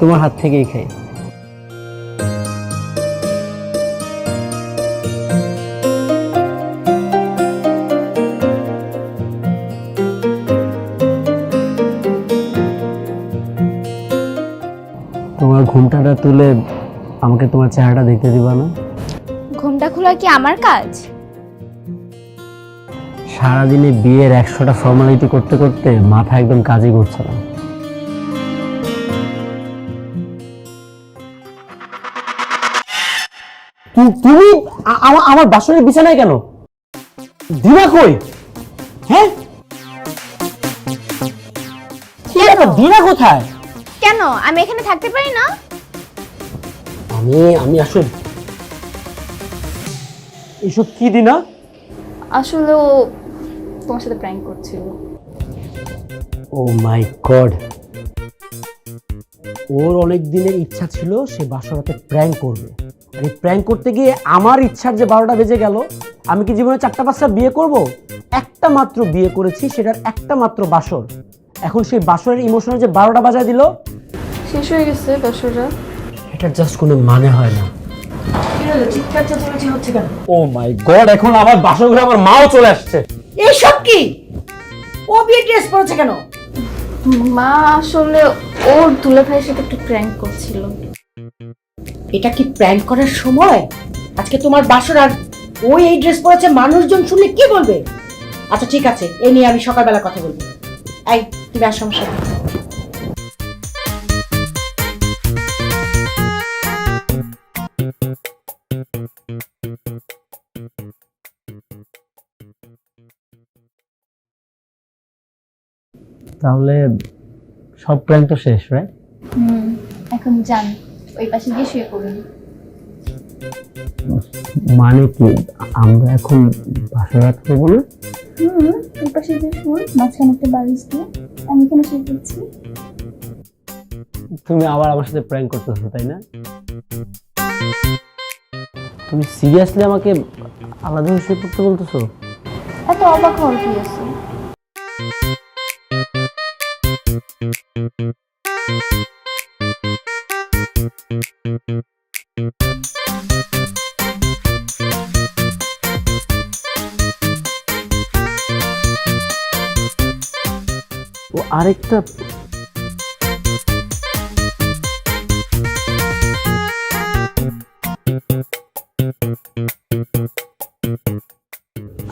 তোমার হাত থেকেই খাই। তোমার ঘুমটাটা তুলে আমাকে তোমার চেহারাটা দেখতে দিবা না? ঘুমটা খোলা কি আমার কাজ? সারাদিনে বিয়ের 100টা ফর্মালিটি করতে করতে মাথা একদম কাজই করছে না। তুমি আমার বাসনের বিছানায় কেন? দিনা কই? হ্যাঁ, দিনা কোথায়? কেন আমি এখানে থাকতে পারি না? আমি আসলে এসব কি দিনা? আসলে ও তোমার সাথে প্র্যাঙ্ক করছিল। ও মাই গড, ওর অনেক দিনের ইচ্ছা ছিল সে বাসরাতে প্র্যাঙ্ক করবে। আর এই প্র্যাঙ্ক করতে গিয়ে আমার ইচ্ছার যে 12টা বেজে গেল। আমি কি জীবনে 4টা-5টা বিয়ে করব? একটা মাত্র বিয়ে করেছি, সেটার একটা মাত্র বাসর। এখন সেই বাসরের ইমোশনে যে 12টা বাজায় দিল, শেষ হয়ে গেছে বাসরটা। এটার জাস্ট কোনো মানে হয় না। চিৎকার চেঁচামেচি হচ্ছে কেন? ও মাই গড, এখন আমার বাসর ঘরে আমার মাও চলে আসছে। এইসব কি? ও বিয়ে ড্রেস পরেছে কেন? মা আসলে ওর দুলা ভাইয়ের সাথে একটু প্র্যাঙ্ক করছিল। এটা কি প্র্যাঙ্ক করার সময়? আজকে তোমার বাসর আর ওই এই ড্রেস পরেছে, মানুষজন শুনলে কি বলবে? আচ্ছা ঠিক আছে, এ নিয়ে আমি সকালবেলা কথা বলবো। এই তুমি আসো আমার সাথে। তাহলে সব প্ল্যান তো শেষ, রাইট? এখন যান, ওই পাশে গিয়ে শুয়ে পড়ুন। মানে কি আমরা এখন বাসর রাত করবো না? ওই পাশে গিয়ে শুন, মাঝখানে একটা বালিশ দিয়ে আমি এখানে শুয়ে পড়ছি। তুমি আবার আমার সাথে প্র্যাঙ্ক করতেছো, তাই না? তুমি সিরিয়াসলি আমাকে আলাদা শুয়ে পড়তে বলতেছো? এত অবাক হওয়ার কি আছে? ও আরেকটা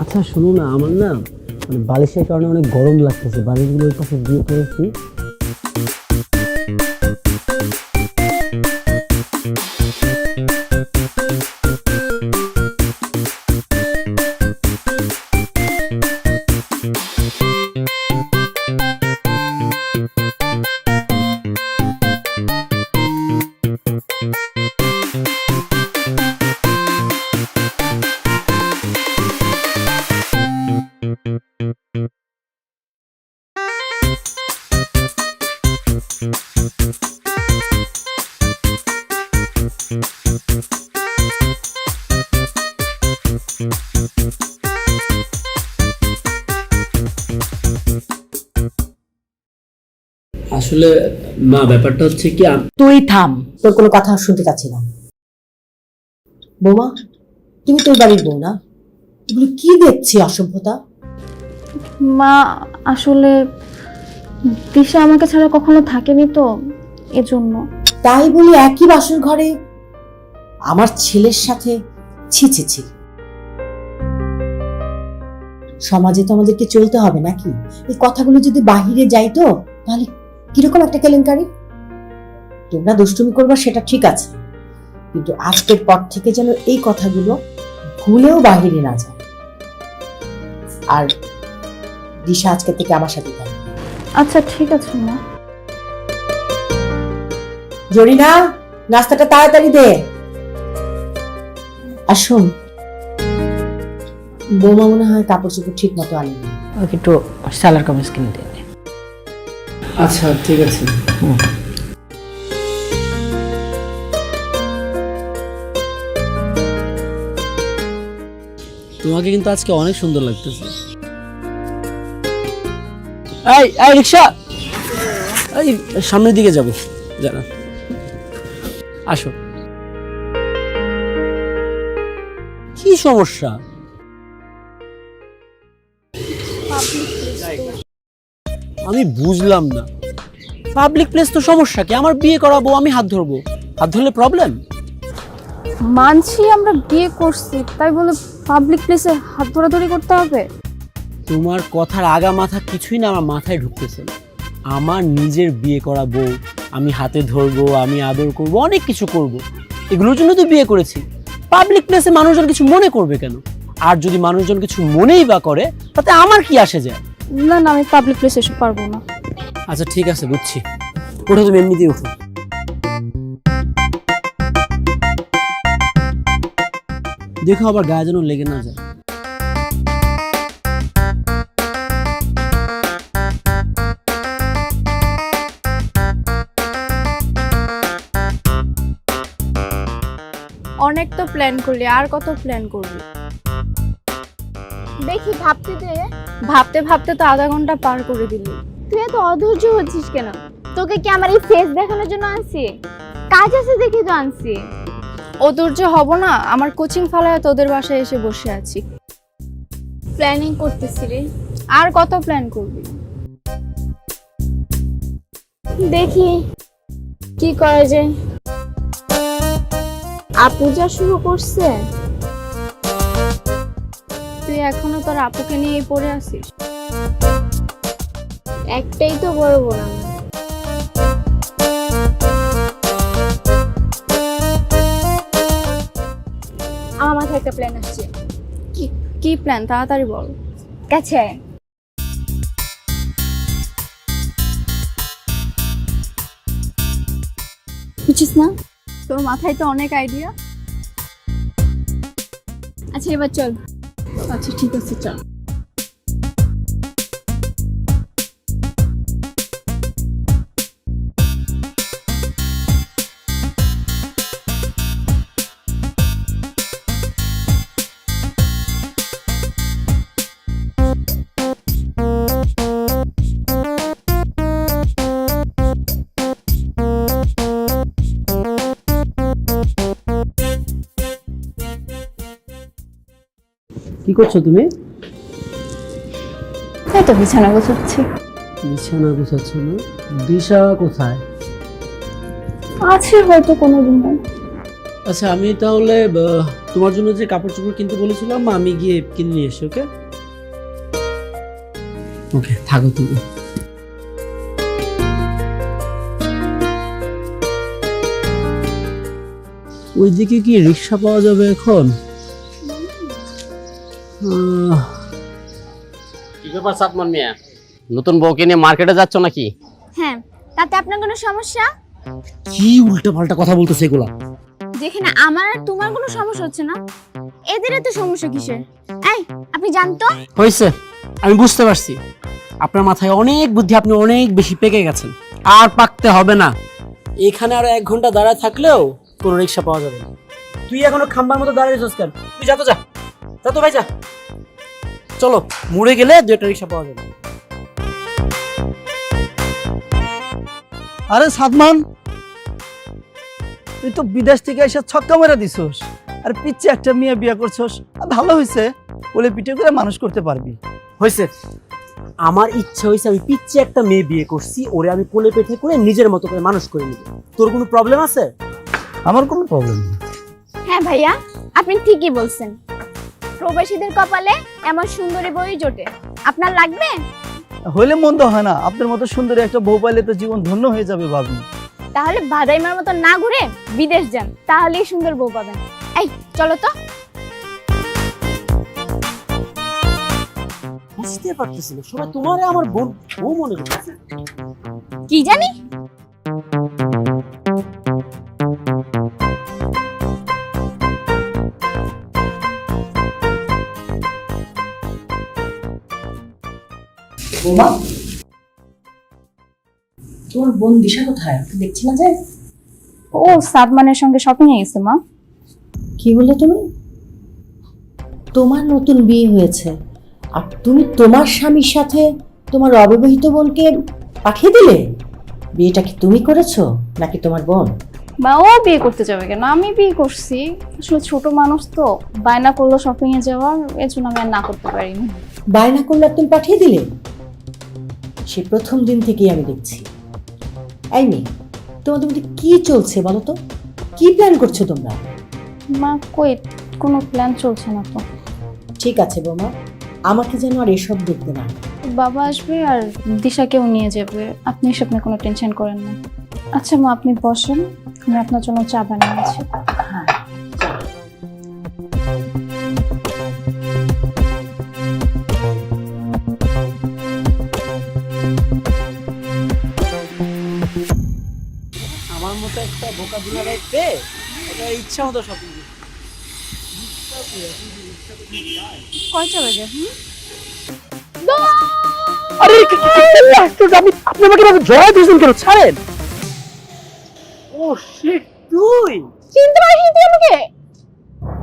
আচ্ছা শোনো না, আমার না মানে বালিশের কারণে অনেক গরম লাগতেছে। বালিশগুলো ওই পাশে দিয়ে করেছি। আসলে মা ব্যাপারটা হচ্ছে কি, তুই থাম, তোর কোনো কথা শুনতে চাচ্ছি না। বৌমা, তুমি তোর বাড়ির বউ না? এগুলো কি দেখছি অসভ্যতা? মা আসলে দিশা আমাকে ছাড়া কখনো থাকেনি তো, এজন্য। তাই বলি একই বাসর ঘরে আমার ছেলের সাথে? ছি ছি ছি। সমাজে তো আমাদেরকে চলতে হবে নাকি? এই কথাগুলো যদি বাহিরে যাইতো তাহলে কিরকম একটা কেলেঙ্কারি। তোমরা দুষ্টুমি করবা সেটা ঠিক আছে, কিন্তু আজকের পর থেকে যেন এই কথাগুলো ভুলেও বাহিরে না যায়। আর দিশা আজকে থেকে আমার সাথে থাকবে। আচ্ছা ঠিক আছে মা। জরিনা, নাস্তাটা তাড়াতাড়ি দে। আর শোন, বৌমা মনে হয় কাপড় চোপড় ঠিক মতো আনেনি, ওকে একটু সালার কামিজ কিনে দে। আচ্ছা ঠিক আছে। তোমাকে কিন্তু আজকে অনেক সুন্দর লাগতেছে। এই রিক্সা, এই সামনের দিকে যাবো, জানা আসো। কি সমস্যা? আমি বুঝলাম না, পাবলিক প্লেস তো সমস্যা কি? আমার বিয়ে করাবো, আমি হাত ধরবো, হাত ধরলে প্রবলেম? মানছি আমরা বিয়ে করছি, তাই বলে পাবলিক প্লেসে হাত ধরাধরি করতে হবে? তোমার কথার আগা মাথা কিছুই না আমার মাথায় ঢুকতেছে না। আমার নিজের বিয়ে করা বউ, আমি হাতে ধরবো, আমি আদর করব, অনেক কিছু করব, এগুলোর জন্য তো বিয়ে করেছি। পাবলিক প্লেসে মানুষজন কিছু মনে করবে কেন? আর যদি মানুষজন কিছু মনেই বা করে, তাতে আমার কি আসে যায়? না না, আমি পাবলিক প্লেসে এসে পারবো না। আচ্ছা ঠিক আছে, বুঝছি। ওঠো, তুমি এমনিতেই ওঠো। দেখো আবার গায়ে যেন লেগে না যায়। অনেক তো প্ল্যান করলি, আর কত প্ল্যান করবি? দেখি ভাবতে দে। ভাবতে ভাবতে তো আধা ঘন্টা পার করে দিলি। তুই এত অধৈর্য হচ্ছিস কেন? তোকে কি আমার এই ফেস দেখানোর জন্য আনছি? কাজ আছে দেখে তো আনছি। অধৈর্য হব না? আমার কোচিং ফালায় তোদের বাসায় এসে বসে আছি, প্ল্যানিং করতেছি রে। আর কত প্ল্যান করবি? দেখি কি করা যায়। আপু যা শুরু করছে, তুই এখনো তোর আপুকে নিয়ে পড়ে আছিস? একটাই তো বড় বোন আমার। আমার মাথায় একটা প্ল্যান আসছে। কি প্ল্যান? তাড়াতাড়ি বল। কাছে আয়। বুঝছিস না? তোর মাথায় তো অনেক আইডিয়া। আচ্ছা এবার চল। আচ্ছা ঠিক আছে, চল। কি করছো তুমি? এই তো বিছানা গোছাচ্ছি। বিছানা গুছাচ্ছ না? দিশা কোথায়? আছে হয়তো কোনোদিন। আচ্ছা আমি তাহলে তোমার জন্য যে কাপড় চোপড় কিনতে বলেছিলাম, আমি গিয়ে কিনে নিয়ে এসি। ওকে ওকে, থাকো তুমি। ওইদিকে কি রিক্সা পাওয়া যাবে এখন? কি ব্যাপার সাতমান মিয়া, নতুন বউকে নিয়ে মার্কেটে যাচ্ছ নাকি? হ্যাঁ, তাতে আপনার কোনো সমস্যা? কি উল্টা পাল্টা কথা বলতেছে এগুলা? যেখানে আমার আর তোমার কোনো সমস্যা হচ্ছে না, এদের এত সমস্যা কিসের? এই আপনি জানতো? হয়েছে, আমি বুঝতে পারছি আপনার মাথায় অনেক বুদ্ধি, আপনি অনেক বেশি পেকে গেছেন। আর পাকতে হবে না, এখানে আরো 1 ঘন্টা দাঁড়ায় থাকলেও কোনো রিক্সা পাওয়া যাবে না। তুই এখনো খাম্বার মতো দাঁড়িয়ে আছিস কেন? তুই যা তো, যা যা তো ভাই, যা। চলো, মুড়ে গেলে 2টা রিক্সা পাওয়া যাবে। আরে সাদমান, তুই তো বিদেশ থেকে এসে ছক্কা মেরে দিছস, আর পিচ্ছে একটা মেয়ে বিয়ে করছস। ভালো হয়েছে, বলে পিঠে করে মানুষ করতে পারবি। হয়েছে, আমার ইচ্ছা হয়েছে, আমি পিচ্ছে একটা মেয়ে বিয়ে করছি, ওরে আমি কোলে পেটে করে নিজের মতো করে মানুষ করে নিব। তোর কোনো প্রবলেম আছে? আমার কোনো প্রবলেম নেই। হ্যাঁ ভাইয়া, আপনি ঠিকই বলছেন। প্রবাসীদের কপালে এমন সুন্দরী বউই জোটে। আপনার লাগবে? হইলে মন্দ হয় না, আপনার মতো সুন্দরী একটা বউ পাইলে তো জীবন ধন্য হয়ে যাবে ভাবি। তাহলে ভাদাইমার মতো না ঘুরে বিদেশ যান, তাহলেই সুন্দর বউ পাবেন। এই চলো তো। বুঝতে পারতেছি না, সবাই তোমারে আমার বোন বউ মনে করতেছে। কি জানি। বোমা, তোর বোন দিশা কোথায়? দেখছি না যে। ও সাদমানের সঙ্গে শপিং এ গেছে। মা, কি বললে তুমি? তোমার নতুন বিয়ে হয়েছে আর তুমি তোমার স্বামীর সাথে তোমার অবিবাহিত বোনকে পাঠিয়ে দিলে? বিয়েটা কি তুমি করেছো নাকি তোমার বোন? মা ও বিয়ে করতে যাবে কেন, আমি বিয়ে করছি। আসলে ছোট মানুষ তো, বায়না করলো শপিং এ যাওয়ার, এর জন্য আমি আর না করতে পারিনি। বায়না করলে আর তুমি পাঠিয়ে দিলে? সে প্রথম দিন থেকেই আমি দেখছি। এই মেয়ে, তোমাদের মধ্যে কি চলছে বলো তো? কি প্ল্যান করছো তোমরা? মা কই, কোনো প্ল্যান চলছে না তো। ঠিক আছে বৌমা, আমাকে যেন আর এসব দেখতে না। বাবা আসবে আর দিশাকেও নিয়ে যাবে, আপনি এসব নিয়ে কোনো টেনশন করেন না। আচ্ছা মা, আপনি বসেন, আমি আপনার জন্য চা বানিয়েছি। আমার মতো একটা বোকা দুলাভাই পেয়ে এটা ইচ্ছা মতো শপিং করতে। কয়টা বাজে? আরে আপনি আমাকে এভাবে জড়ায় দিয়েছেন কেন? ছাড়েন। ও শিট, তুই চিনতে পারিস তুই আমাকে?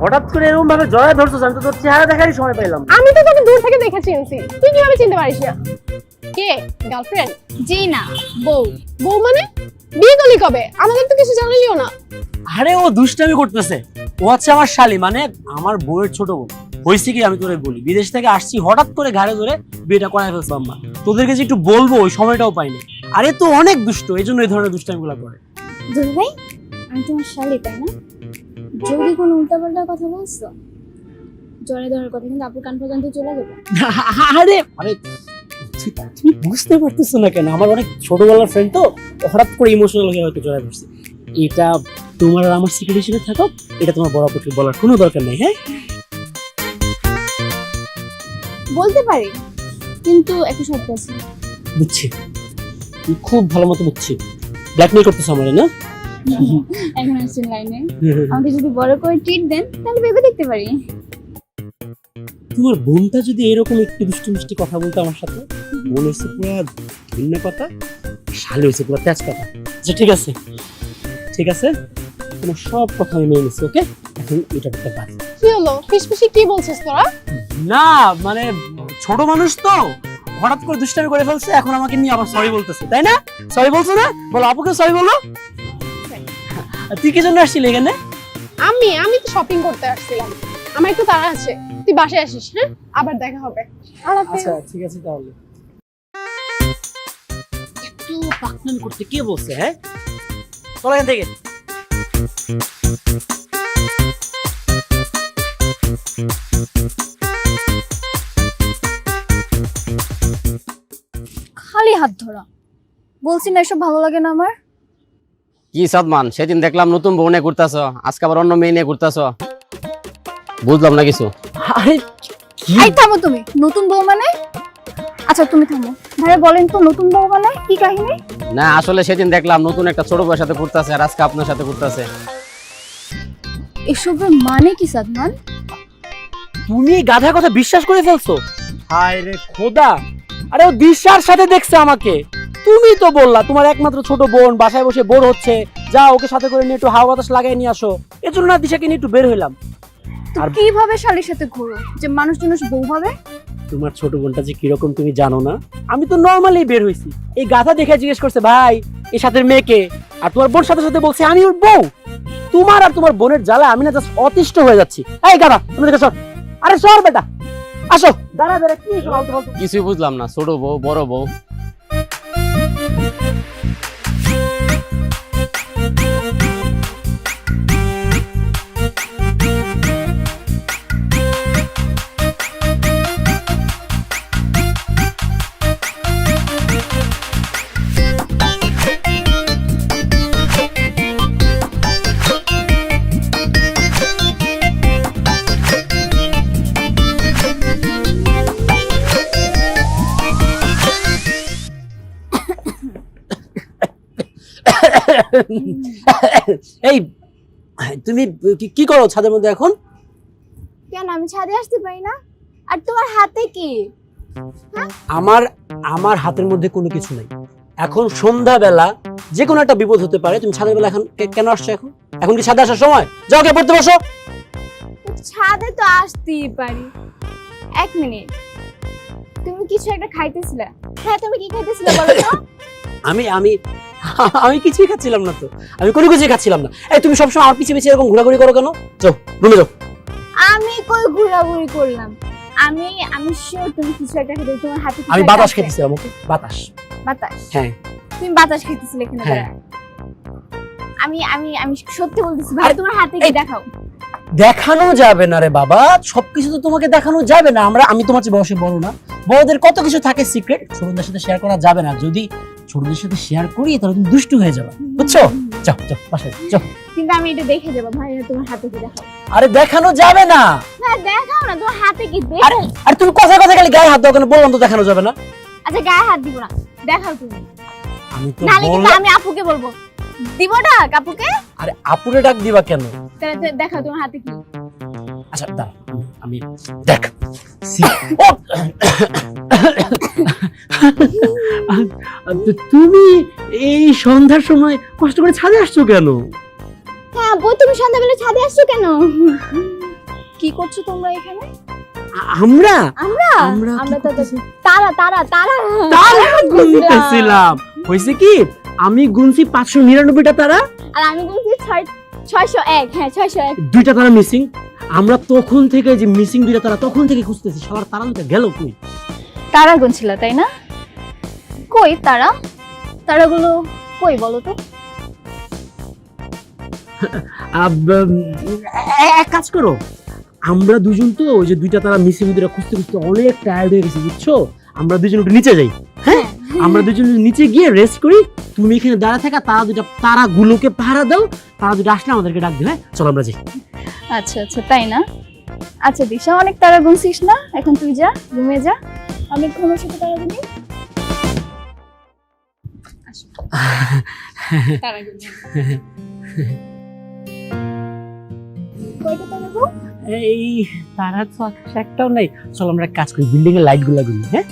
হঠাৎ করে এরকম ভাবে জড়ায় ধরছিস, আমি তো তোর চেহারা দেখারই সময় পাইলাম না। আমি তো তোকে দূর থেকে দেখে চিনছি, তুই কিভাবে চিনতে পারিস না? কে? গার্লফ্রেন্ড? জি না, বউ। বউ মানে? বিয়ে করলি কবে? আমাদের তো কিছু জানালিও না। আরে ও দুষ্টামি করতেছে, ও হচ্ছে আমার শালি, মানে আমার বউয়ের ছোট বোন। হয়েছে কি, আমি তোরে বলি, বিদেশ থেকে আসছি, হঠাৎ করে ঘাড়ে ধরে বিয়েটা করাই ফেলছে আম্মা। তোদেরকে যে একটু বলবো ওই সময়টাও পাইনি। আরে তো অনেক দুষ্ট, এই জন্য এই ধরনের দুষ্টামিগুলো করে। দুল ভাই, আমি তোমার শালি তাই না? যদি কোনো উল্টাপাল্টা কথা বলছো, জড়ে ধরার কথা কিন্তু আপুর কান পর্যন্ত চলে যাবে। আরে আরে তুমি বুঝতে পারতেছো না কেন? আমার অনেক ছোটবেলার ফ্রেন্ড তো, হঠাৎ করে ইমোশনাল হয়ে হয়তো জড়ায় পড়ছে। এটা তোমার আর আমার সিক্রেট হিসেবে থাকো, এটা তোমার বড় আপুকে বলার কোনো দরকার নেই। হ্যাঁ, বলতে পারি, কিন্তু একটা শর্ত আছে। বুঝছি, তুমি খুব ভালো মতো বুঝছি। ব্ল্যাকমেল করতেছো আমারে না? এখন আসছেন লাইনে, আমাকে যদি বড় করে ট্রিট দেন তাহলে ভেবে দেখতে পারি। তোমার বোনটা যদি এরকম একটু দুষ্টু মিষ্টি কথা বলতো আমার সাথে, বোন হচ্ছে পুরো ভিন্ন কথা, শালি হচ্ছে পুরো তেজ কথা। আচ্ছা ঠিক আছে, ঠিক আছে, তোমার সব কথা আমি মেনে নিচ্ছি। ওকে, এখন এটা একটা বাদ। কি হলো? ফিসফিসি কি বলছিস তোরা? না মানে ছোট মানুষ তো, হঠাৎ করে দুষ্টামি করে ফেলছে, এখন আমাকে নিয়ে আবার সরি বলতেছে, তাই না? সরি বলছো না? বলো, আপুকে সরি বলো। তুই কি জন্য আসছিলি এখানে? আমি তো শপিং করতে আসছিলাম, আমার একটু তাড়া আছে, তুই বাসায় আসিস। হ্যাঁ, আবার দেখা হবে। আচ্ছা ঠিক আছে, তাহলে একটু পাকনামি করতে কে বলছে? হ্যাঁ, চলো এখান থেকে। খালি হাত ধরা, বলছি না এসব ভালো লাগে না আমার। কি সাদমান, সেদিন দেখলাম নতুন বউ নিয়ে ঘুরতাছো, আজকে আবার অন্য মেয়ে নিয়ে ঘুরতাছো, বুঝলাম না কিছু। আরে কি? এই থামো তুমি, নতুন বউ মানে? আচ্ছা তুমি থামো, ভাইয়া বলেন তো নতুন বউ মানে কি কাহিনী? না আসলে সেদিন দেখলাম নতুন একটা ছোট বউয়ের সাথে ঘুরতাছে, আর আজকে আপনার সাথে ঘুরতাছে। এসবের মানে কি সাদমান? তুমি এই গাধার কথা বিশ্বাস করে ফেলছো? হায় রে খোদা, আরে ও দিশার সাথে দেখছে আমাকে। তুমি তো বললা তোমার একমাত্র ছোট বোন বাসায় বসে বোর হচ্ছে, যা ওকে সাথে করে নিয়ে একটু হাওয়া বাতাস লাগাই নিয়ে আসো। এজন্য না দিশাকে নিয়ে একটু বের হইলাম। আর কিভাবে শালির সাথে ঘুরো যে মানুষজন বউ ভাবে? তোমার ছোট বোনটা যে কিরকম তুমি জানো না? আমি তো নরমালি বের হইছি, এই গাধা দেখে জিজ্ঞেস করছে ভাই এই সাথে মেয়েকে, আর তোমার বোন সাথে সাথে বলছে আমি ওর বউ। তোমার আর তোমার বোনের জ্বালা আমি না জাস্ট অতিষ্ঠ হয়ে যাচ্ছি। এই গাধা, তুমি দেখে সর। আরে সর বেটা, আসো। দাঁড়া দাঁড়া, কি এসব আলতু ফালতু? কিছুই বুঝলাম না, ছোট বউ বড় বউ। এই তুমি কি করো ছাদের মধ্যে এখন? কেন আমি ছাদে আসতে পারি না? আর তোমার হাতে কি? আমার হাতের মধ্যে কোনো কিছু নাই। এখন সন্ধ্যাবেলা যে কোনো একটা বিপদ হতে পারে, তুমি ছাদের বেলা এখন কেন আসছো? এখন কি ছাদে আসার সময়? যাও কে পড়তে বসো। ছাদে তো আসতেই পারি। এক মিনিট, তুমি কিছু একটা খাইতেছিলে? হ্যাঁ, তুমি কি খাইতেছিলে বলো তো? আমি আমি কিছুই খাচ্ছিলাম না তো, আমি কোনো কিছুই খাচ্ছিলাম না। এই তুমি সবসময় আমার পিছে পিছে এরকম ঘোরাঘুরি করো কেন? যাও রুমে যাও। আমি কই ঘোরাঘুরি করলাম? আমি আমি শিওর তুমি কিছু একটা খেতে, তোমার হাতে কিছু আমি একটা বাতাস আছে। খেতেছিলাম, ওকে বাতাস। বাতাস? হ্যাঁ তুমি বাতাস খেতেছিলে এখানে হ্যাঁ। দাঁড়ায়? আমি আমি আমি সত্যি বলতেছি ভাই, তোমার হাতে কি দেখাও। দেখানো যাবে না রে বাবা, সবকিছু তো তোমাকে দেখানো যাবে না। আমি তোমার চেয়ে বয়সে বড় না, বড়দের কত কিছু থাকে সিক্রেট, ছোটদের সাথে শেয়ার করা যাবে না। যদি ছোটদের সাথে শেয়ার করি তাহলে তুমি দুষ্টু হয়ে যাবে, বুঝছো? যাও যাও বাসায় যাও। কিন্তু আমি এটা দেখে যাবো ভাই, তোমার হাতে কি দেখাও। আরে দেখানো যাবে না। হ্যাঁ দেখাও না, তোমার হাতে কি আরে দেখো। আরে তুমি কথায় কথায় খালি গায়ে হাত দাও কেন? বললাম তো দেখানো যাবে না। আচ্ছা গায়ে হাত দিব না, দেখাও তুমি। আমি তো নালে কিন্তু বললাম। আমি আপুকে বলবো। দিব ডাক আপুকে? আরে আপুরে ডাক দিবা কেন? তাহলে দেখাও তোমার হাতে কি। আচ্ছা দাঁড়া, আমি দেখ তুমি এই সন্ধ্যার সময় কষ্ট করে ছাদে আসছো কেন? হ্যাঁ আপু, তুমি সন্ধ্যাবেলা ছাদে আসছো কেন? কি করছো তোমরা এখানে? আমরা আমরা আমরা আমরা তো তারা তারা তারা তারা গুনতেছিলাম। হয়েছে কি, আমি গুনছি 599টা তারা, আর আমি বলছি 601। হ্যাঁ 601। দুইটা তারা মিসিং। আমরা তখন থেকে যে মিসিং দুইটা তারা তখন থেকে খুঁজতেছি, সবার তারা দুইটা গেল কই? তারা গুনছিল তাই না? কই তারা? তারাগুলো কই বলো তো? এক কাজ করো, আমরা দুজন তো ওই যে দুইটা তারা মিসিং দুইটা খুঁজতে খুঁজতে অনেক টায়ার্ড হয়ে গেছি, বুঝছো? আমরা দুজন একটু নিচে যাই। হ্যাঁ আমরা দুজন নিচে গিয়ে রেস্ট করি, তুমি এখানে দাঁড়া থাকা, তারাগুলোকে পাহারা দাও, তারা দুটো আসলে আমাদেরকে ডাক দিবে। চলো আমরা যাই। আচ্ছা আচ্ছা তাই না? আচ্ছা দিশা, অনেক তারা গুনছিস না, এখন তুই যা রুমে যা, আমি ঘুমের সাথে তারা গুনি। তারা গুনি। কয়টা তারা গো? এই তারা তো আকাশে একটাও নাই। চলো আমরা এক কাজ করি, বিল্ডিং এর লাইট গুলা গুলি। হ্যাঁ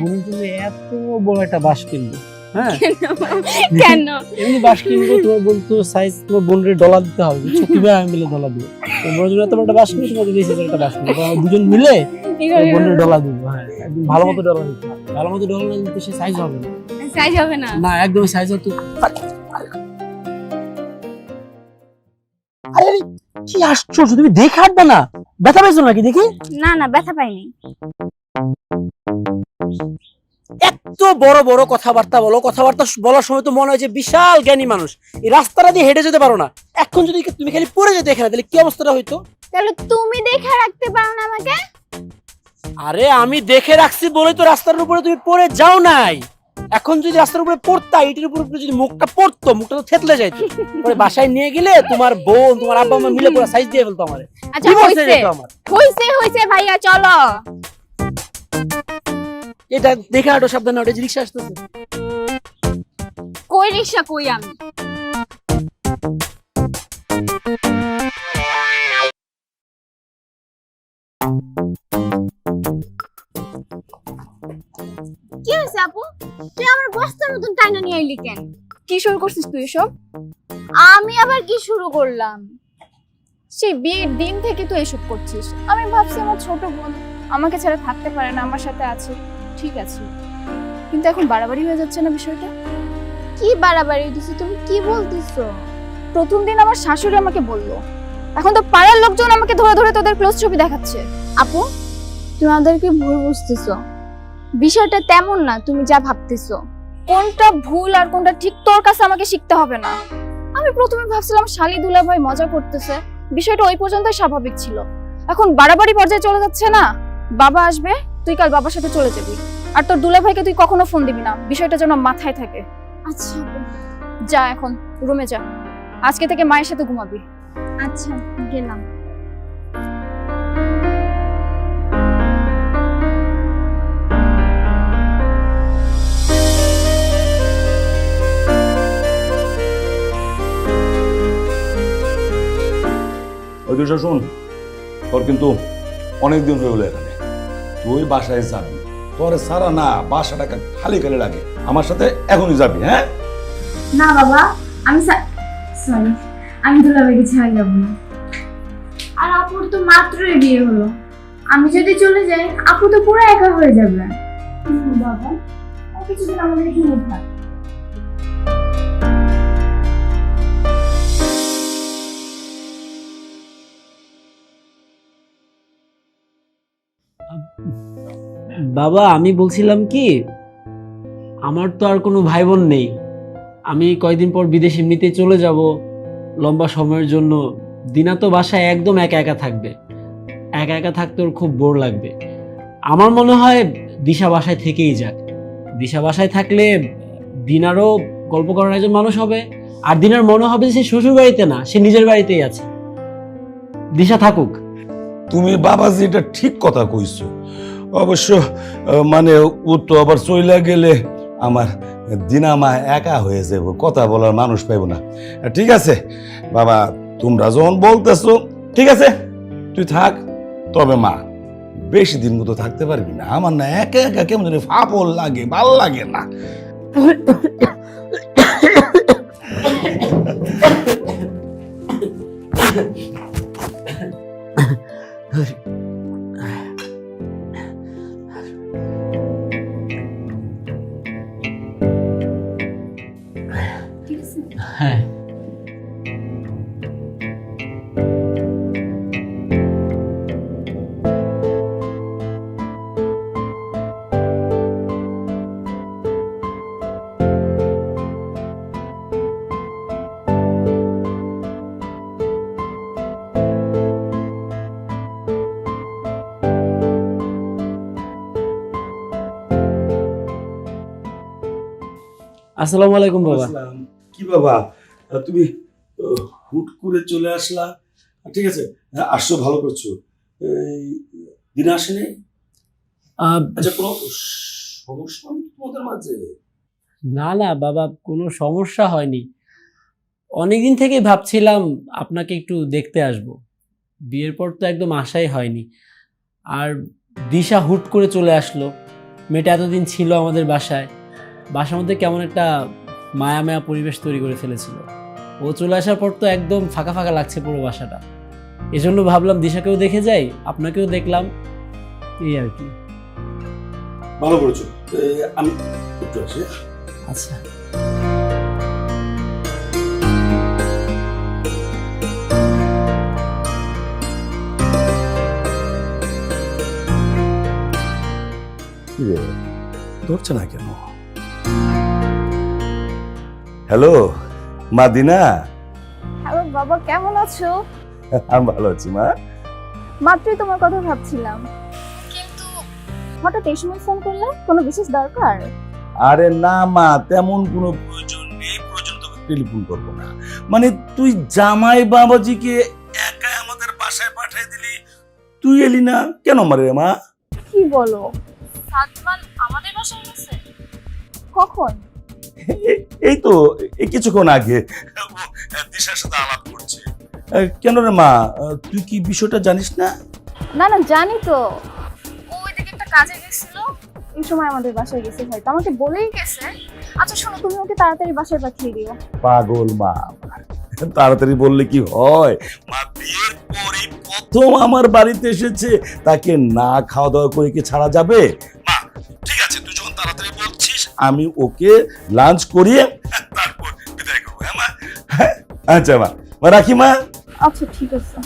বোনের জন্য এত বড় একটা বাঁশ কিনবো। হ্যাঁ কেন? এমনি বাঁশ কিনবো, তোমার বোন তো সাইজ, তোমার বোনের ডলার দিতে হবে, বুঝছো? কিভাবে আমি মিলে ডলার দিব? তোমার জন্য এত বড় একটা বাঁশ কিনবো, তোমার জন্য একটা বাঁশ কিনবো, আমরা দুজন মিলে বোনের ডলার দিব। হ্যাঁ একদম ভালো মতো ডলার দিতে হবে। ভালো মতো ডলার না দিতে সে সাইজ হবে না। সাইজ হবে না? না একদম সাইজ হতো। আরে কি আশ্চর্য, তুমি দেখে হাঁটবে না? ব্যথা পেয়েছো নাকি দেখি? না না ব্যথা পাইনি। এত বড় বড় কথাবার্তা বলো, কথাবার্তা বলার সময় তো মনে হয় যে বিশাল জ্ঞানী মানুষ। এই রাস্তাটা দিয়ে হেঁটে যেতে পারো না, এখন যদি তুমি খালি পড়ে যেতে এখানে, তাহলে কি অবস্থাটা হইতো? তাহলে তুমি দেখে রাখতে পারো না আমাকে? আরে আমি দেখে রাখছি বলেই তো রাস্তার উপরে তুমি পড়ে যাও নাই। এখন যদি রাস্তার উপরে পড়তা, ইটের উপরে যদি মুখটা পড়তো, মুখটা তো থেতলে যাইতো। পরে বাসায় নিয়ে গেলে তোমার বোন, তোমার আব্বা আম্মা মিলে পুরো সাইজ দিয়ে ফেলতো আমারে। আচ্ছা Divorce হইছে হয়ে যেত আমার। হইছে হইছে ভাইয়া চলো। এটা দেখে হাঁটো, সাবধানে হাঁটো, রিক্সা আসতেছে। কই রিকশা কই? আমি কি হইছে আপু? তুই আমার বস্তার মতন টাইনা নিয়ে আইলি কেন? কি শুরু করছিস তুই এসব? আমি আবার কি শুরু করলাম? সেই বিয়ের দিন থেকে তুই এসব করছিস। আমি ভাবছি আমার ছোট বোন আমাকে ছাড়া থাকতে পারে না, আমার সাথে আছে, ঠিক আছে, কিন্তু এখন বাড়াবাড়ি হয়ে যাচ্ছে না বিষয়টা? কি বাড়াবাড়ি হইতেছে? তুমি কি বলতেছো? প্রথম দিন আমার শাশুড়ি আমাকে বললো, এখন তো পাড়ার লোকজন আমাকে ধরে ধরে তোদের ক্লোজ ছবি দেখাচ্ছে। আপু তুমি আমাদেরকে ভুল বুঝতেছো, বিষয়টা তেমন না তুমি যা ভাবতেছো। কোনটা ভুল আর কোনটা ঠিক তোর কাছে আমাকে শিখতে হবে না। আমি প্রথমে ভাবছিলাম শালি দুলাভাই মজা করতেছে, বিষয়টা ওই পর্যন্তই স্বাভাবিক ছিল, এখন বাড়াবাড়ি পর্যায়ে চলে যাচ্ছে না। বাবা আসবে, তুই কাল বাবার সাথে চলে যাবি, আর তোর দুলাভাইকে তুই কখনো ফোন দিবি না, বিষয়টা যেন মাথায় থাকে। আচ্ছা যা, এখন রুমে যা, আজকে থেকে মায়ের সাথে ঘুমাবি। আচ্ছা গেলাম। ওই দুশো শুন, তোর কিন্তু অনেকদিন হয়ে গেলো এখানে, তুই বাসায় যাবি, তোর সারা না বাসাটা খালি খালি লাগে, আমার সাথে এখনই যাবি। হ্যাঁ না বাবা, আমি সরি, আমি দুলাভাইকে ছাড়া যাব না। আর আপুর তো মাত্রই বিয়ে হলো, আমি যদি চলে যাই আপু তো পুরো একা হয়ে যাবে। বাবা, ও কিছুদিন আমাদের এখানে থাক। বাবা, আমি বলছিলাম কি, আমার তো আর কোনো ভাই বোন নেই, আমি কয়দিন পর বিদেশ এমনিতেই চলে যাব লম্বা সময়ের জন্য। দিনা তো বাসায় একদম একা একা থাকবে, একা একা থাকতে ওর খুব বোর লাগবে। আমার মনে হয় দিশা বাসায় থেকেই যাক। দিশা বাসায় থাকলে দিনারও গল্প করার একজন মানুষ হবে, আর দিনার মনে হবে যে সে শ্বশুর বাড়িতে না, সে নিজের বাড়িতেই আছে। দিশা থাকুক। তুমি বাবাজি এটা ঠিক কথা কইছো, অবশ্য মানে ও তো আবার চইলা গেলে আমার দিনামা একা হয়ে যাব, কথা বলার মানুষ পাইব না। ঠিক আছে বাবা, তোমরা যখন বলতেছো ঠিক আছে, তুই থাক। তবে মা, বেশি দিন মতো থাকতে পারবি না, আমার না একা একা কেমন জানি ফাপল লাগে, ভাল লাগে না। হ্যাঁ, আসসালামু আলাইকুম বাবা। আসসালাম। কি বাবা, তুমি হুট করে চলে আসলা? ঠিক আছে, আসছো, ভালো করছো। দিন আসেনি? আচ্ছা, কোনো সমস্যা নেই তোমাদের মাঝে? না না বাবা, কোনো সমস্যা হয়নি। অনেকদিন থেকে ভাবছিলাম আপনাকে একটু দেখতে আসব, বিয়ের পর তো একদম আশাই হয়নি। আর দিশা হুট করে চলে আসলো, মেয়েটা এতদিন ছিল আমাদের বাসায়, বাসার মধ্যে কেমন একটা মায়া মায়া পরিবেশ তৈরি করে ফেলেছিল। ও চলে আসার পর তো একদম ফাঁকা ফাঁকা লাগছে পুরো বাসাটা। এজন্য ভাবলাম দিশাকেও দেখে যাই, আপনাকেও দেখলাম, এই আর কি। ভালো করেছো, আমি একটু আসি। আচ্ছা। ধরছে না কেন? হ্যালো মাদিনা। হ্যালো বাবা, কেমন আছো? আমি ভালো আছি মা। মাত্রই তোমার কথা ভাবছিলাম, কিন্তু হঠাৎ এই সময় ফোন করলে, কোনো বিশেষ দরকার? আরে না মা, তেমন কোনো প্রয়োজন নেই, প্রয়োজন তোকে টেলিফোন করবো না। মানে তুই জামাই বাবাজিকে একা আমাদের বাসায় পাঠিয়ে দিলি, তুই এলি না কেন মারে মা? কি বলো, সাদমান আমাদের বাসায় গেছে? কখন? এই তো এই কিছুক্ষণ আগে দিশার সাথে আলাপ করছে। কেন রে মা, তুই কি বিষয়টা জানিস না? না না, জানি তো, ও ওইদিকে একটা কাজে গেছিল, এই সময় আমাদের বাসায় গেছে, হয়তো আমাকে বলেই গেছে। আচ্ছা শোনো, তুমি ওকে তাড়াতাড়ি বাসায় পাঠিয়ে দিও। পাগল মা, তাড়াতাড়ি বললে কি হয় মা? বিয়ের পরে প্রথম আমার বাড়িতে এসেছে, তাকে না খাওয়া দাওয়া করে কি ছাড়া যাবে মা? ঠিক আছে, তুই যখন তাড়াতাড়ি বলছিস, আমি ওকে লাঞ্চ করিয়ে তারপর বিদায় করবো। হ্যাঁ মা? আচ্ছা মা, রাখি মা। আচ্ছা ঠিক আছে।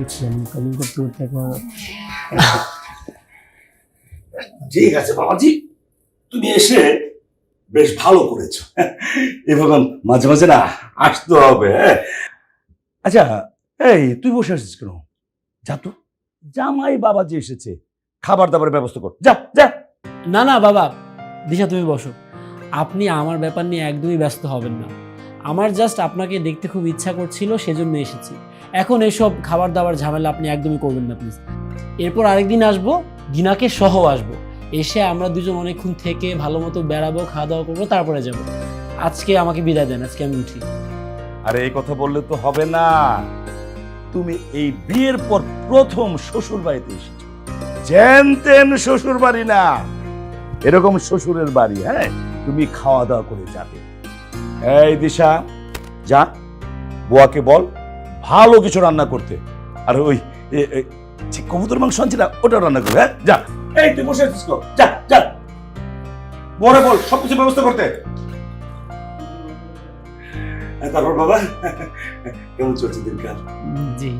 গেছিলাম কালিং করতে করতে এখন ঠিক আছে বাবাজি, তুমি এসে বেশ ভালো করেছো। এভাবে মাঝে মাঝে না আসতে হবে। আচ্ছা, এই তুই বসে আছিস কেন? যা তো, জামাই বাবাজি এসেছে, খাবার দাবারের ব্যবস্থা কর, যা যা। না না বাবা, দিশা তুমি বসো। আপনি আমার ব্যাপার নিয়ে একদমই ব্যস্ত হবেন না। আমার জাস্ট আপনাকে দেখতে খুব ইচ্ছা করছিল, সেজন্য এসেছি। এখন এসব খাবার দাবার ঝামেলা আপনি একদমই করবেন না প্লিজ। এরপর আরেকদিন আসবো, দিনাকে সহ আসবো, এসে আমরা দুজন অনেকক্ষণ থেকে ভালো মতো বেড়াবো, খাওয়া দাওয়া করবো, তারপরে যাব। আজকে আমাকে বিদায় দেন, আজকে আমি উঠি। আরে এই কথা বললে তো হবে না, তুমি এই বিয়ের পর প্রথম শ্বশুর বাড়িতে এসেছো, জেন তেন শ্বশুর বাড়ি না, এরকম শ্বশুরের বাড়ি। হ্যাঁ, তুমি খাওয়া দাওয়া করে যাবে। এই দিশা, যা বুয়াকে বল ভালো কিছু রান্না করতে। আর ওই কবুতর মাংস আনছি না, ওটা রান্না করবে। হ্যাঁ যা। এই তুই বসে আছিস তো, যা যা, বড় বল সবকিছু ব্যবস্থা করতে। তারপর বাবা, কেমন চলছে দিনকাল? জি।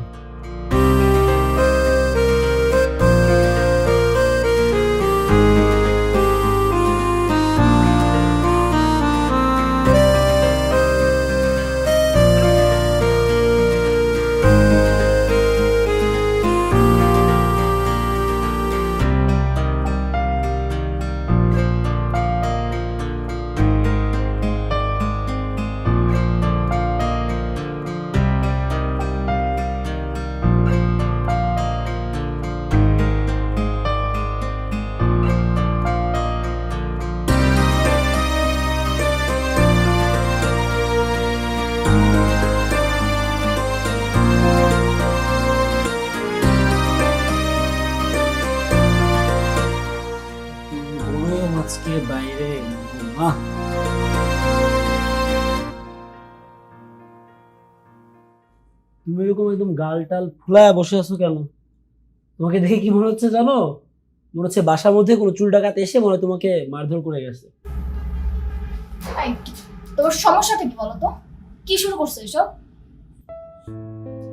আজকে বাইরে তুমি এরকম একদম গাল টাল ফুলায় বসে আছো কেন? তোমাকে দেখে কি মনে হচ্ছে জানো? মনে হচ্ছে বাসার মধ্যে কোনো চুল ডাকাত এসে মনে হয় তোমাকে মারধর করে গেছে। তোর সমস্যাটা কি বলো তো? কি শুরু করছো এসব?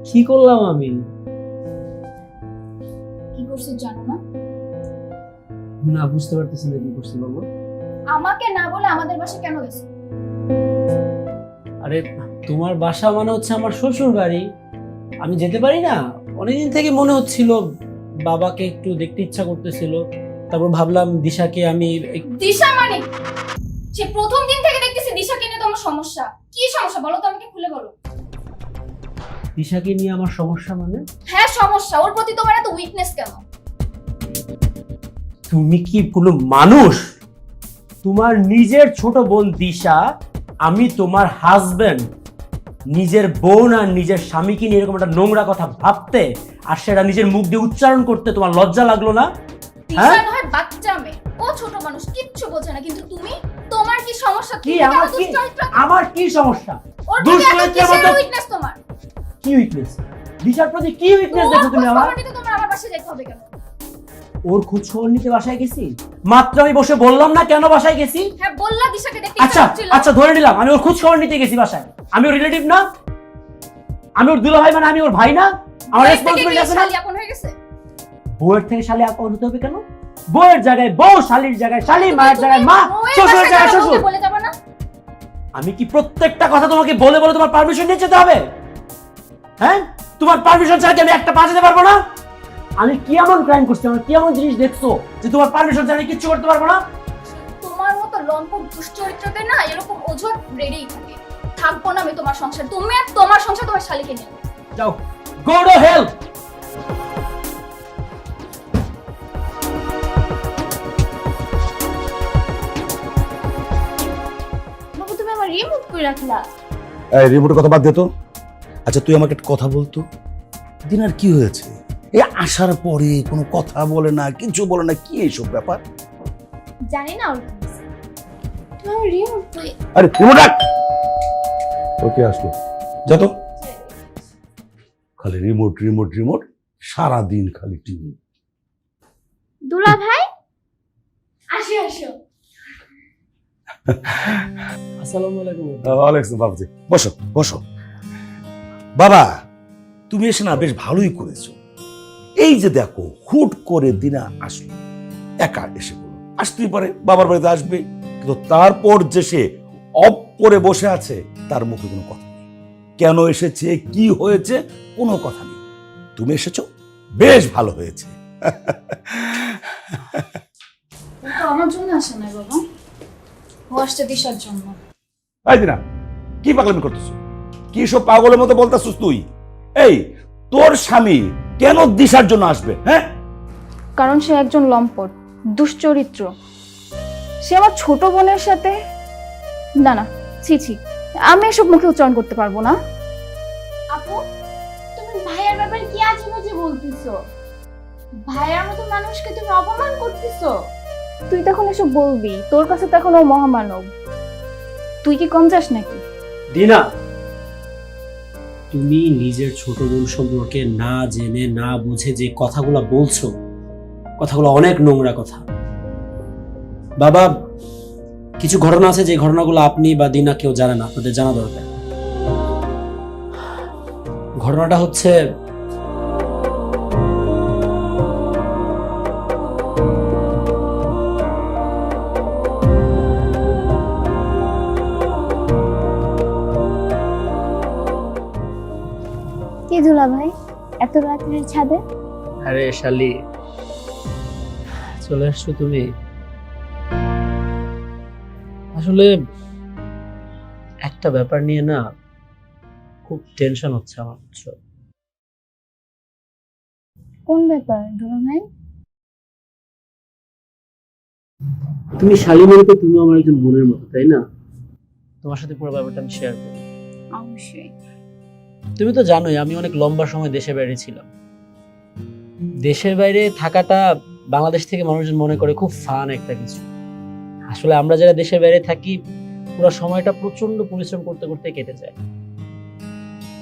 কি করলাম আমি? কি করছো জানো না? না, বুঝতে পারতেছি না কি করছি বাবু। আমাকে না বলে আমাদের বাসায় কেন গেছো? আরে তোমার বাসা মানে হচ্ছে আমার শ্বশুর বাড়ি, আমি যেতে পারি না? অনেকদিন থেকে মনে হচ্ছিল, বাবাকে একটু দেখতে ইচ্ছা করতেছিল, তারপর ভাবলাম দিশাকে আমি দিশা মানে? সে প্রথম দিন থেকে দেখতেছি দিশাকে নিয়ে তোমার সমস্যা। কি সমস্যা বলো তো, আমাকে খুলে বলো। দিশাকে নিয়ে আমার সমস্যা মানে? হ্যাঁ সমস্যা। ওর প্রতি তোমার এত উইকনেস কেন? তুমি কি কোনো মানুষ? তোমার নিজের ছোট বোন দিশা, আমি তোমার হাজবেন্ড, নিজের বোন আর নিজের স্বামীকে নিয়ে এরকম একটা নোংরা কথা ভাবতে আর সেটা নিজের মুখ দিয়ে উচ্চারণ করতে তোমার লজ্জা লাগলো না? দিশা নয় বাচ্চা মেয়ে, ও ছোট মানুষ, কিচ্ছু বোঝে না। কিন্তু তুমি, তোমার কি সমস্যা? কি আমার কি সমস্যা? ওর প্রতি এত কিসের উইকনেস তোমার? কি উইকনেস? দিশার প্রতি কি উইকনেস দেখো তুমি আমার? তোমার আমার বাসায় যেতে হবে কেন? ওর খোঁজ খবর নিতে বাসায় গেছি, মাত্র আমি বসে বললাম না কেন বাসায় গেছি? হ্যাঁ বললা দিশাকে দেখতে আচ্ছা ইচ্ছা হচ্ছিল। আচ্ছা ধরে নিলাম আমি ওর খোঁজ খবর নিতে গেছি বাসায়। আমি ওর রিলেটিভ না? আমি ওর দুলা ভাই, মানে আমি ওর ভাই না? আমার রেসপন্সিবিলিটি আছে না? শালি আপন হয়ে গেছে। বউয়ের থেকে শালি আপন হতে হবে কেন? বউয়ের জায়গায় বউ, শালির জায়গায় শালি, মায়ের জায়গায় মা, শ্বশুরের জায়গায় শ্বশুর। বলে যাবে না? আমি কি প্রত্যেকটা কথা তোমাকে বলে বলে তোমার পারমিশন নিয়ে যেতে হবে? হ্যাঁ, তোমার পারমিশন ছাড়া কি আমি একটা পা যেতে পারবো না? আমি কি এমন ক্রাইম করছি, আমার কি এমন জিনিস দেখছো যে তোমার পারমিশন ছাড়া কিচ্ছু করতে পারবো না? তোমার মতো লম্পট দুশ্চরিত্রতে না এরকম ওঝর রেডেই থাকে। থাকবো না আমি তোমার সংসার। তুমি আর তোমার সংসার তোমার শালিকে নিয়ে যাও, গো টু হেল। বাবু তুমি আমার রিমুভ করে রাখলা। এই রিমোটের কথা বাদ দে তো। আচ্ছা তুই আমাকে একটা কথা বলতো, দিনার কি হয়েছে? এই আসার পরে কোনো কথা বলে না, কিছু বলে না, কি এইসব ব্যাপার? জানি না ওর কি হয়েছে। তুমি আমার রিমুভ করে আরে রিমোট রাখ। ওকে আসলো, যা তো। খালি রিমোট রিমোট রিমোট, সারাদিন খালি টিভি। দুলা ভাই আসো আসো। আসসালামু আলাইকুম। ওয়ালাইকুম বাবুজি, বসো বসো। বাবা তুমি এসে না বেশ ভালোই করেছো। এই যে দেখো, হুট করে দিনা আসলো, একা এসে বলল আসতেই পারে, বাবার বাড়িতে আসবে, কিন্তু তারপর যে সে অফ করে বসে আছে, তার মুখে কোনো কথা নেই। কেন এসেছে, কি হয়েছে, কোনো কথা নেই। তুমি এসেছো, বেশ ভালো হয়েছে। আমার জন্য আসে না বাবা, ও আসছে দিশার জন্য। এই দিনা, কি পাগলামি করতেছো? কি সব পাগলের মতো বলতেছিস তুই? এই, তোর স্বামী কেন দিশার জন্য আসবে? হ্যাঁ, কারণ সে একজন লম্পট, দুশ্চরিত্র। সে আমার ছোট বোনের সাথে, না না, ছি ছি, আমি এসব মুখে উচ্চারণ করতে পারবো না। আপু, তুমি ভাইয়ার ব্যাপারে কি আজেবাজে বলতেছো? ভাইয়ার মতো মানুষকে তুমি অপমান করতেছো। তুই তখন এসব বলবি, তোর কাছে তো এখন ও মহামানব। তুই কি কম যাস নাকি? দিনা, তুমি নিজের ছোট বোন সম্পর্কে না জেনে না বুঝে যে কথাগুলো বলছো, কথাগুলো অনেক নোংরা কথা। বাবা, কিছু ঘটনা আছে যে ঘটনাগুলো আপনি বা দিনা কেউ জানে না, আপনাদের জানা দরকার। ঘটনাটা হচ্ছে, কি দুলা ভাই, এত রাত্রের ছাদে? আরে শালি, চলে আসছো তুমি? আসলে একটা ব্যাপার নিয়ে না খুব টেনশন হচ্ছে আমার, বুঝছো? কোন ব্যাপার দুলা ভাই? তুমি শালিমারি, তো তুমি আমার একজন বোনের মতো, তাই না? তোমার সাথে পুরো ব্যাপারটা আমি শেয়ার করি। অবশ্যই। তুমি তো জানোই আমি অনেক লম্বা সময় দেশের বাইরে ছিলাম। দেশের বাইরে থাকাটা বাংলাদেশ থেকে মানুষজন মনে করে খুব ফান একটা কিছু। আসলে আমরা যারা দেশের বাইরে থাকি, পুরো সময়টা প্রচন্ড পরিশ্রম করতে করতে কেটে যায়।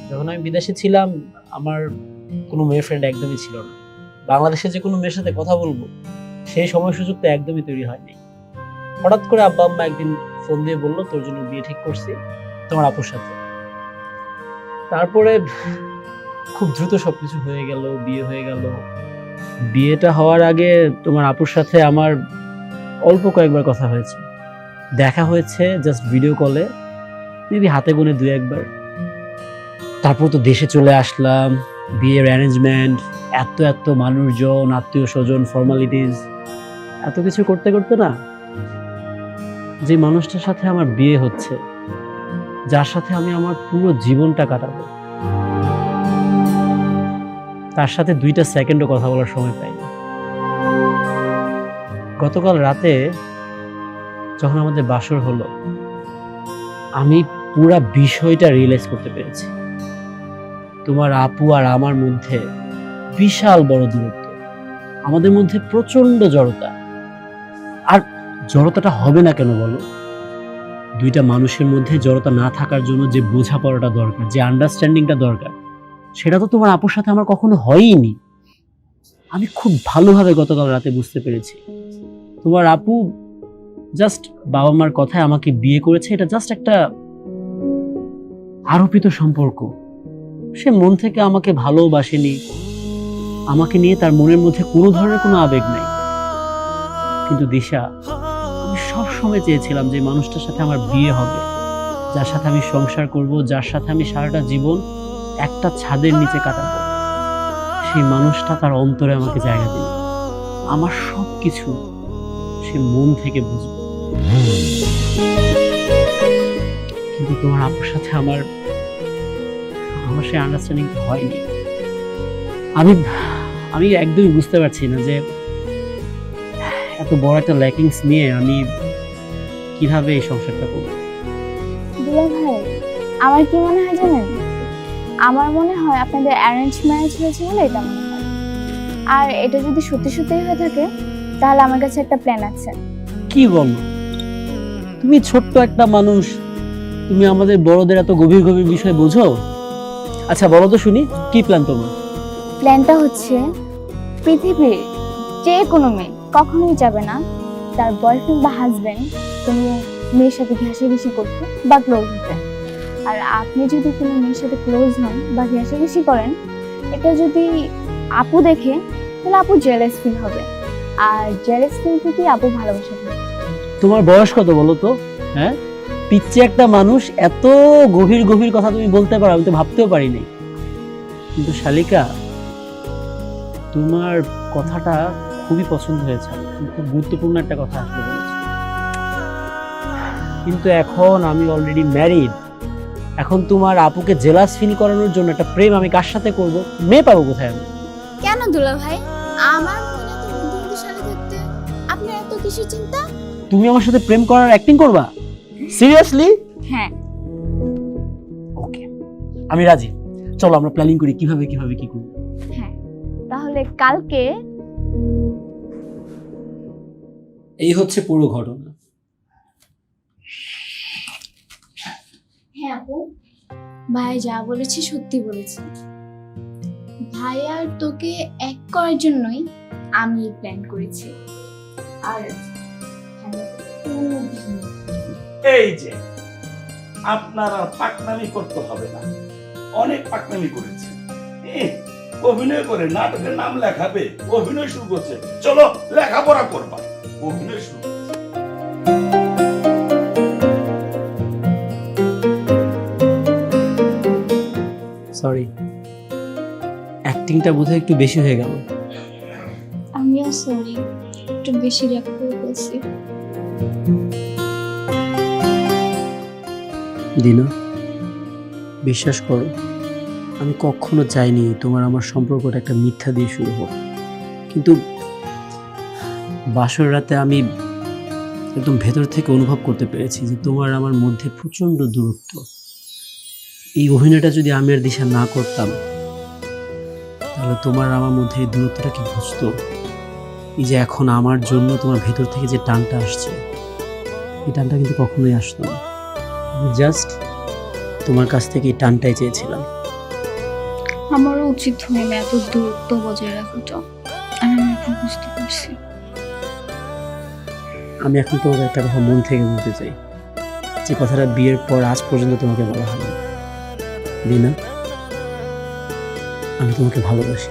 যখন আমি বিদেশে ছিলাম, আমার কোনো মেয়ে ফ্রেন্ড একদমই ছিল না। বাংলাদেশে যে কোনো মেয়ের সাথে কথা বলবো, সেই সময় সুযোগটা একদমই তৈরি হয়নি। হঠাৎ করে আব্বা আম্মা একদিন ফোন দিয়ে বললো, তোর জন্য বিয়ে ঠিক করছি তোমার আপুর সাথে। তারপরে খুব দ্রুত সবকিছু হয়ে গেল, বিয়ে হয়ে গেল। বিয়েটা হওয়ার আগে তোমার আপুর সাথে আমার অল্প কয়েকবার কথা হয়েছে, দেখা হয়েছে জাস্ট ভিডিও কলে, মেবি হাতে গোনে 2-1 বার। তারপর তো দেশে চলে আসলাম, বিয়ের অ্যারেঞ্জমেন্ট, এত এত মানুষজন, আত্মীয় স্বজন, ফর্মালিটিস, এত কিছু করতে করতে না, যে মানুষটার সাথে আমার বিয়ে হচ্ছে, যার সাথে আমি আমার পুরো জীবনটা কাটাবো, তার সাথে 2টা সেকেন্ডও কথা বলার সময় পাইনি। গতকাল রাতে যখন আমাদের বাসর হলো, আমি পুরা বিষয়টা রিয়েলাইজ করতে পেরেছি। তোমার আপু আর আমার মধ্যে বিশাল বড় দূরত্ব, আমাদের মধ্যে প্রচন্ড জড়তা। আর জড়তাটা হবে না কেন বলো? 2টা মানুষের মধ্যে জড়তা না থাকার জন্য যে বোঝাপড়াটা দরকার, যে আন্ডারস্ট্যান্ডিংটা দরকার, সেটা তো তোমার আপুর সাথে আমার কখনো হয়ইনি। আমি খুব ভালোভাবে গতকাল রাতে বুঝতে পেরেছি, তোমার আপু জাস্ট বাবা মার কথায় আমাকে বিয়ে করেছে, এটা জাস্ট একটা আরোপিত সম্পর্ক। সে মন থেকে আমাকে ভালোবাসেনি, আমাকে নিয়ে তার মনের মধ্যে কোনো ধরনের কোনো আবেগ নাই। কিন্তু দিশা, আমি সব সময় চেয়েছিলাম যে মানুষটার সাথে আমার বিয়ে হবে, যার সাথে আমি সংসার করব, যার সাথে আমি সারাটা জীবন একটা ছাদের নিচে কাটাবো। সেই মানুষটা তার অন্তরে আমাকে জায়গা দিল। আমার সব কিছু সে মন থেকে বুঝবে। কিন্তু তোমার আপুর সাথে আমার সেই আন্ডারস্ট্যান্ডিং হয়নি। আমি একদমই বুঝতে পারছি না যে এত বড় একটা ল্যাকিংস নিয়ে আমি কিভাবে এই সংসারটা করব। দুলা ভাই, আমার কি মনে হয় জানেন? আমার মনে হয় আপনাদের অ্যারেঞ্জ ম্যারেজ হয়েছে বলে এটা মনে হয়। আর এটা যদি সত্যি সত্যি হয়ে থাকে, তাহলে আমার কাছে একটা প্ল্যান আছে। কি বলো? তুমি ছোট্ট একটা মানুষ, তুমি আমাদের বড়দের এত গভীর গভীর বিষয় বোঝো? আচ্ছা বলো তো শুনি, কি প্ল্যান তোমার? প্ল্যানটা হচ্ছে, পৃথিবীর যে কোনো মেয়ে কখনোই যাবে না তার বয়ফ্রেন্ড বা হাজবেন্ড কোনো মেয়ের সাথে ঘেঁষাঘেঁষি করতে বা ক্লোজ হতে। আর আপনি যদি কোনো মেয়ের সাথে ক্লোজ হন বা ঘেঁষাঘেঁষি করেন, এটা যদি আপু দেখে তাহলে আপু জেলাস ফিল হবে, আর জেলাস ফিল থেকে আপু ভালোবাসা পাবে। তোমার বয়স কত বলো তো? হ্যাঁ, পিচ্ছে একটা মানুষ এত গভীর গভীর কথা তুমি বলতে পারো, আমি তো ভাবতেও পারিনি। কিন্তু শালিকা, তোমার কথাটা খুবই পছন্দ হয়েছে, তুমি খুব গুরুত্বপূর্ণ একটা কথা আসলে বলেছো। কিন্তু এখন আমি অলরেডি ম্যারিড, এখন তোমার আপুকে জেলাস ফিল করানোর জন্য একটা প্রেম আমি কার সাথে করব? মেয়ে পাবো কোথায় আমি? কেন দুলা ভাই, আমার মনে তো বুদ্ধিশালী থাকতে আপনার এত কিসের চিন্তা? তুমি আমার সাথে প্রেম করার অ্যাক্টিং করবা? সিরিয়াসলি? হ্যাঁ, ওকে, আমি রাজি। চলো আমরা প্ল্যানিং করি কিভাবে কিভাবে কি করব। হ্যাঁ, তাহলে কালকে। এই হচ্ছে পুরো ঘটনা। হ্যাঁ আপু, ভাই যা বলেছে সত্যি বলেছে। ভাই আর তোকে এক করার জন্যই আমি প্ল্যান করেছি। আর এই যে আপনারা পাকনামি করতে হবে না, অনেক পাকনামি করেছে। অভিনয় করে নাটকের নাম লেখাবে, অভিনয় শুরু করছে। চলো লেখাপড়া করবা, অভিনয় শুরু করছে। সরি, অ্যাক্টিংটা বোধহয় একটু বেশি হয়ে গেল। আমিও সরি, একটু বেশি রাগ করে বলছি। দিনা, বিশ্বাস করো, আমি কখনো চাইনি তোমার আমার সম্পর্কটা একটা মিথ্যা দিয়ে শুরু হোক। কিন্তু বাসর রাতে আমি একদম ভেতর থেকে অনুভব করতে পেরেছি যে তোমার আমার মধ্যে প্রচণ্ড দূরত্ব। এই অভিনয়টা যদি আমি আর দিশা না করতাম, তাহলে তোমার আমার মধ্যে এই দূরত্বটা কি বুঝতো? এই যে এখন আমার জন্য তোমার ভেতর থেকে যে টানটা আসছে, এই টানটা কিন্তু কখনোই আসতো না। আমি জাস্ট তোমার কাছ থেকে এই টানটাই চেয়েছিলাম। আমারও উচিত হয়নি এত দূরত্ব বজায় রাখাটা, আমি এখন বুঝতে পারছি। আমি এখন তোমাকে একটা কথা মন থেকে বলতে চাই, যে কথাটা বিয়ের পর আজ পর্যন্ত তোমাকে বলা হয়নি। দিনা, আমি তোমাকে ভালোবাসি।